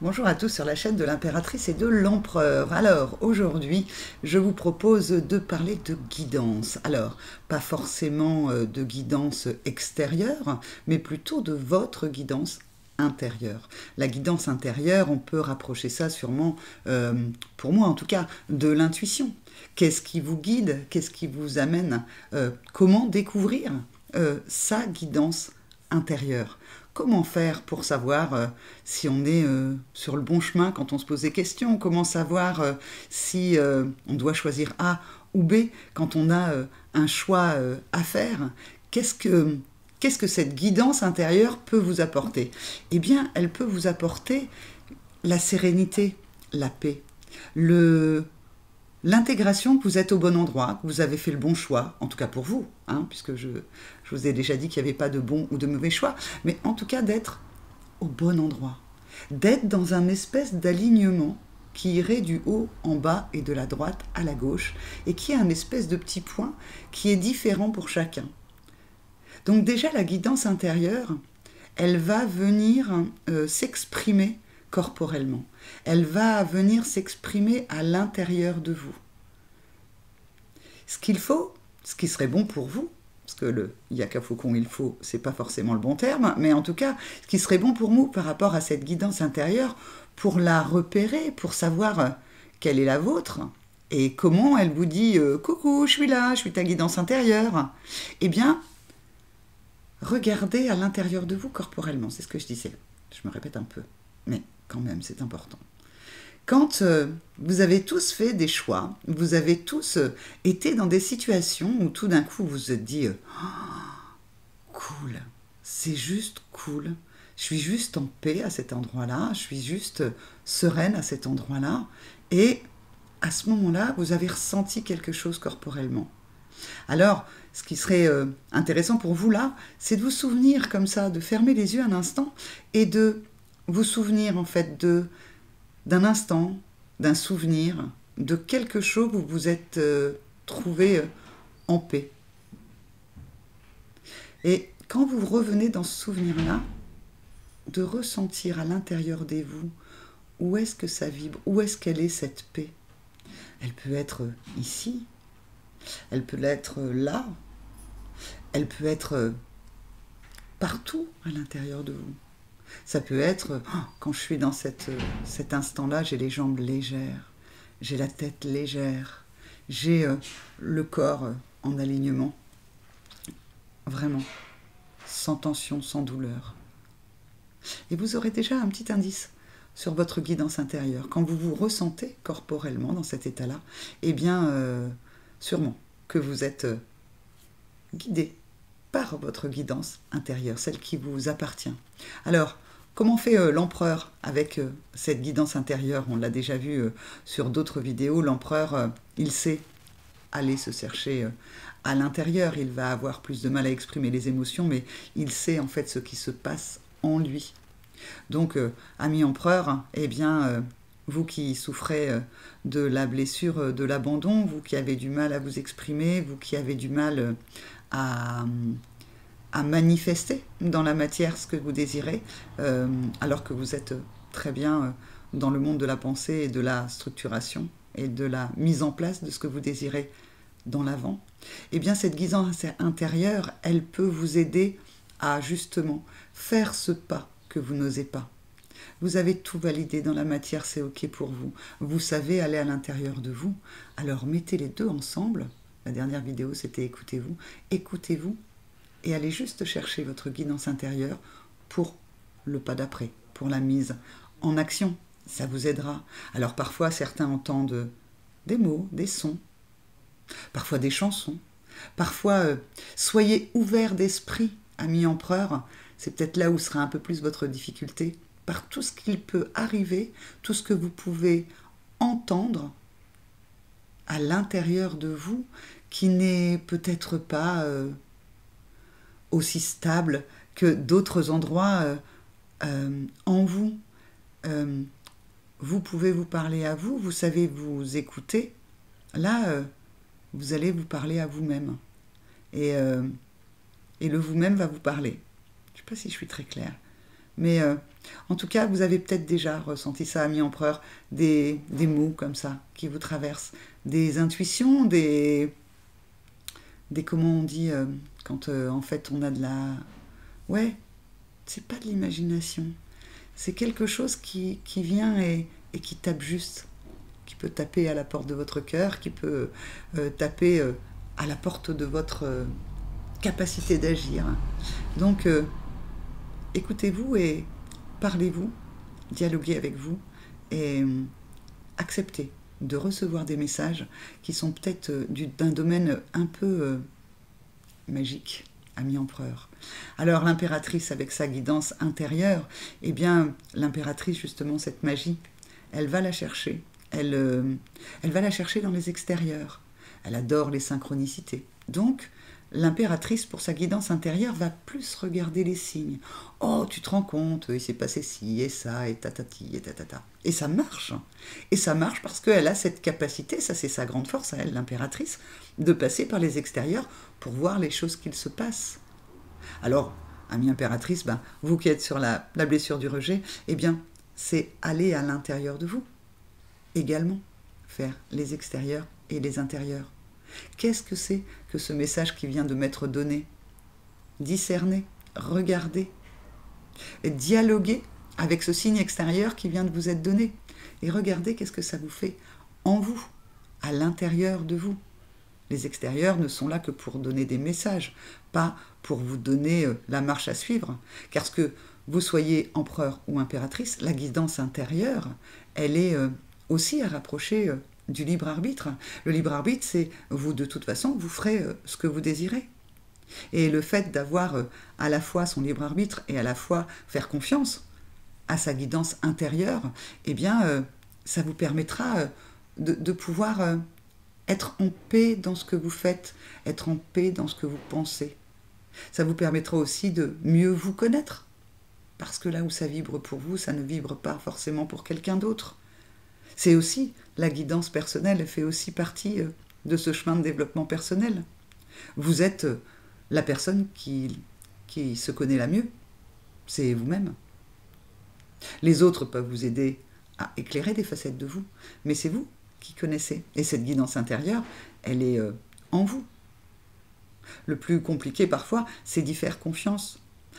Bonjour à tous sur la chaîne de l'impératrice et de l'empereur. Alors aujourd'hui, je vous propose de parler de guidance. Alors, pas forcément de guidance extérieure, mais plutôt de votre guidance intérieure. La guidance intérieure, on peut rapprocher ça sûrement, pour moi en tout cas, de l'intuition. Qu'est-ce qui vous guide? Qu'est-ce qui vous amène? Comment découvrir sa guidance intérieure? Comment faire pour savoir si on est sur le bon chemin quand on se pose des questions? Comment savoir si on doit choisir A ou B quand on a un choix à faire? Qu'est-ce que, qu'est-ce que cette guidance intérieure peut vous apporter? Eh bien, elle peut vous apporter la sérénité, la paix, le, l'intégration que vous êtes au bon endroit, que vous avez fait le bon choix, en tout cas pour vous, hein, puisque je vous ai déjà dit qu'il n'y avait pas de bon ou de mauvais choix, mais en tout cas d'être au bon endroit, d'être dans un espèce d'alignement qui irait du haut en bas et de la droite à la gauche, et qui est un espèce de petit point qui est différent pour chacun. Donc déjà la guidance intérieure, elle va venir s'exprimer corporellement. Elle va venir s'exprimer à l'intérieur de vous. Ce qu'il faut, ce qui serait bon pour vous, parce que le yaka faucon il faut, c'est pas forcément le bon terme, mais en tout cas, ce qui serait bon pour nous par rapport à cette guidance intérieure, pour la repérer, pour savoir quelle est la vôtre, et comment elle vous dit coucou, je suis là, je suis ta guidance intérieure, eh bien, regardez à l'intérieur de vous corporellement, c'est ce que je disais. Je me répète un peu, mais quand même, c'est important. Quand vous avez tous fait des choix, vous avez tous été dans des situations où tout d'un coup vous vous êtes dit cool, c'est juste cool, je suis juste en paix à cet endroit-là, je suis juste sereine à cet endroit-là, et à ce moment-là, vous avez ressenti quelque chose corporellement. Alors, ce qui serait intéressant pour vous là, c'est de vous souvenir comme ça, de fermer les yeux un instant et de vous souvenir en fait d'un instant, d'un souvenir, de quelque chose où vous vous êtes trouvé en paix. Et quand vous revenez dans ce souvenir-là, de ressentir à l'intérieur de vous où est-ce que ça vibre, où est-ce qu'elle est cette paix. Elle peut être ici, elle peut être là, elle peut être partout à l'intérieur de vous. Ça peut être, quand je suis dans cet instant-là, j'ai les jambes légères, j'ai la tête légère, j'ai le corps en alignement, vraiment, sans tension, sans douleur. Et vous aurez déjà un petit indice sur votre guidance intérieure. Quand vous vous ressentez corporellement dans cet état-là, eh bien, sûrement que vous êtes guidé par votre guidance intérieure, celle qui vous appartient. Alors, comment fait l'empereur avec cette guidance intérieure? On l'a déjà vu sur d'autres vidéos. L'empereur, il sait aller se chercher à l'intérieur. Il va avoir plus de mal à exprimer les émotions, mais il sait en fait ce qui se passe en lui. Donc, ami empereur, eh bien, vous qui souffrez de la blessure de l'abandon, vous qui avez du mal à vous exprimer, vous qui avez du mal à, à manifester dans la matière ce que vous désirez, alors que vous êtes très bien dans le monde de la pensée et de la structuration et de la mise en place de ce que vous désirez dans l'avant, eh bien cette guidance intérieure, elle peut vous aider à justement faire ce pas que vous n'osez pas. Vous avez tout validé dans la matière, c'est ok pour vous. Vous savez aller à l'intérieur de vous. Alors mettez les deux ensemble. La dernière vidéo, c'était écoutez-vous. Écoutez-vous et allez juste chercher votre guidance intérieure pour le pas d'après, pour la mise en action. Ça vous aidera. Alors parfois, certains entendent des mots, des sons, parfois des chansons. Parfois, soyez ouverts d'esprit, ami empereur. C'est peut-être là où sera un peu plus votre difficulté. Par tout ce qu'il peut arriver, tout ce que vous pouvez entendre à l'intérieur de vous, qui n'est peut-être pas aussi stable que d'autres endroits en vous. Vous pouvez vous parler à vous, vous savez vous écouter. Là, vous allez vous parler à vous-même. Et le vous-même va vous parler. Je ne sais pas si je suis très claire. Mais en tout cas, vous avez peut-être déjà ressenti ça, ami empereur, des mots comme ça qui vous traversent, des intuitions, des comment on dit, quand en fait on a de la... Ouais, c'est pas de l'imagination. C'est quelque chose qui vient et qui tape juste, qui peut taper à la porte de votre cœur, qui peut taper à la porte de votre capacité d'agir. Donc, écoutez-vous et parlez-vous, dialoguez avec vous et acceptez de recevoir des messages qui sont peut-être d'un domaine un peu magique, ami empereur. Alors l'impératrice avec sa guidance intérieure, eh bien l'impératrice justement cette magie, elle va la chercher. Elle va la chercher dans les extérieurs. Elle adore les synchronicités. Donc l'impératrice pour sa guidance intérieure va plus regarder les signes. Oh, tu te rends compte, il s'est passé ci et ça et tatati et tatata. Et ça marche. Et ça marche parce qu'elle a cette capacité, ça c'est sa grande force à elle, l'impératrice, de passer par les extérieurs pour voir les choses qu'il se passe. Alors, amie impératrice, ben, vous qui êtes sur la blessure du rejet, eh bien, c'est aller à l'intérieur de vous également, faire les extérieurs et les intérieurs. Qu'est-ce que c'est que ce message qui vient de m'être donné? Discerner, regarder, dialoguer avec ce signe extérieur qui vient de vous être donné. Et regardez qu'est-ce que ça vous fait en vous, à l'intérieur de vous. Les extérieurs ne sont là que pour donner des messages, pas pour vous donner la marche à suivre. Car ce que vous soyez empereur ou impératrice, la guidance intérieure, elle est aussi à rapprocher du libre arbitre. Le libre arbitre, c'est vous, de toute façon, vous ferez ce que vous désirez. Et le fait d'avoir à la fois son libre arbitre et à la fois faire confiance à sa guidance intérieure, eh bien, ça vous permettra de pouvoir être en paix dans ce que vous faites, être en paix dans ce que vous pensez. Ça vous permettra aussi de mieux vous connaître. Parce que là où ça vibre pour vous, ça ne vibre pas forcément pour quelqu'un d'autre. C'est aussi, la guidance personnelle fait aussi partie de ce chemin de développement personnel. Vous êtes la personne qui se connaît la mieux, c'est vous-même. Les autres peuvent vous aider à éclairer des facettes de vous, mais c'est vous qui connaissez. Et cette guidance intérieure, elle est en vous. Le plus compliqué parfois, c'est d'y faire confiance.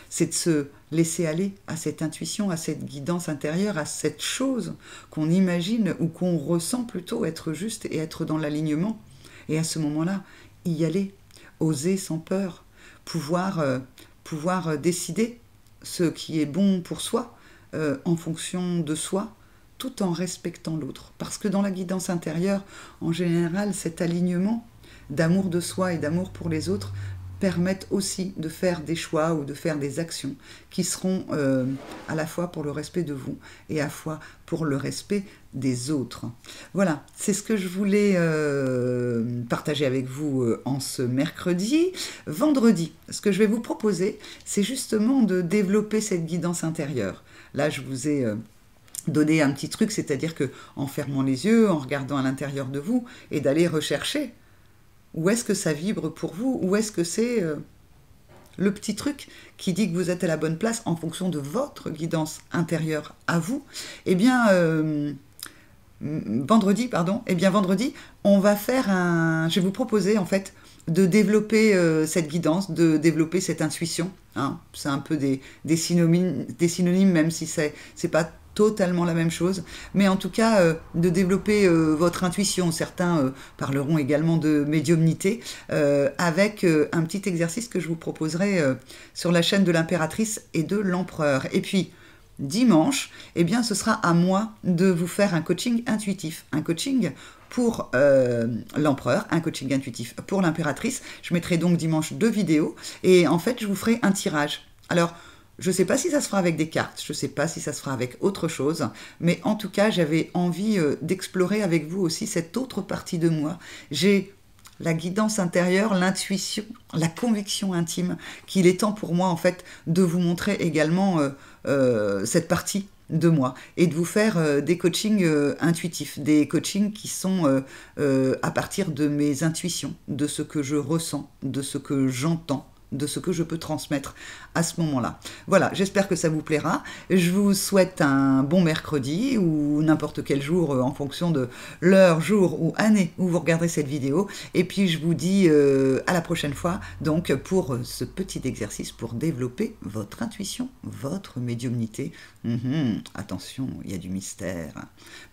C'est de se laisser aller à cette intuition, à cette guidance intérieure, à cette chose qu'on imagine ou qu'on ressent plutôt être juste et être dans l'alignement. Et à ce moment-là, y aller, oser sans peur, pouvoir décider ce qui est bon pour soi en fonction de soi, tout en respectant l'autre. Parce que dans la guidance intérieure, en général, cet alignement d'amour de soi et d'amour pour les autres permettent aussi de faire des choix ou de faire des actions qui seront à la fois pour le respect de vous et à la fois pour le respect des autres. Voilà, c'est ce que je voulais partager avec vous en ce mercredi. Vendredi, ce que je vais vous proposer, c'est justement de développer cette guidance intérieure. Là, je vous ai donné un petit truc, c'est-à-dire que en fermant les yeux, en regardant à l'intérieur de vous et d'aller rechercher où est-ce que ça vibre pour vous, où est-ce que c'est le petit truc qui dit que vous êtes à la bonne place en fonction de votre guidance intérieure à vous. Eh bien, vendredi, on va faire je vais vous proposer en fait de développer cette guidance, de développer cette intuition. Hein. C'est un peu des synonymes, même si c'est pas totalement la même chose, mais en tout cas de développer votre intuition. Certains parleront également de médiumnité avec un petit exercice que je vous proposerai sur la chaîne de l'impératrice et de l'empereur. Et puis dimanche, eh bien, ce sera à moi de vous faire un coaching intuitif, un coaching pour l'empereur, un coaching intuitif pour l'impératrice. Je mettrai donc dimanche 2 vidéos et en fait je vous ferai un tirage. Alors je ne sais pas si ça se fera avec des cartes, je ne sais pas si ça se fera avec autre chose, mais en tout cas, j'avais envie d'explorer avec vous aussi cette autre partie de moi. J'ai la guidance intérieure, l'intuition, la conviction intime qu'il est temps pour moi, en fait, de vous montrer également cette partie de moi et de vous faire des coachings intuitifs, des coachings qui sont à partir de mes intuitions, de ce que je ressens, de ce que j'entends de ce que je peux transmettre à ce moment-là. Voilà, j'espère que ça vous plaira. Je vous souhaite un bon mercredi ou n'importe quel jour en fonction de l'heure, jour ou année où vous regarderez cette vidéo. Et puis je vous dis à la prochaine fois donc pour ce petit exercice pour développer votre intuition, votre médiumnité. Attention, il y a du mystère.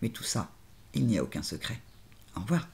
Mais tout ça, il n'y a aucun secret. Au revoir.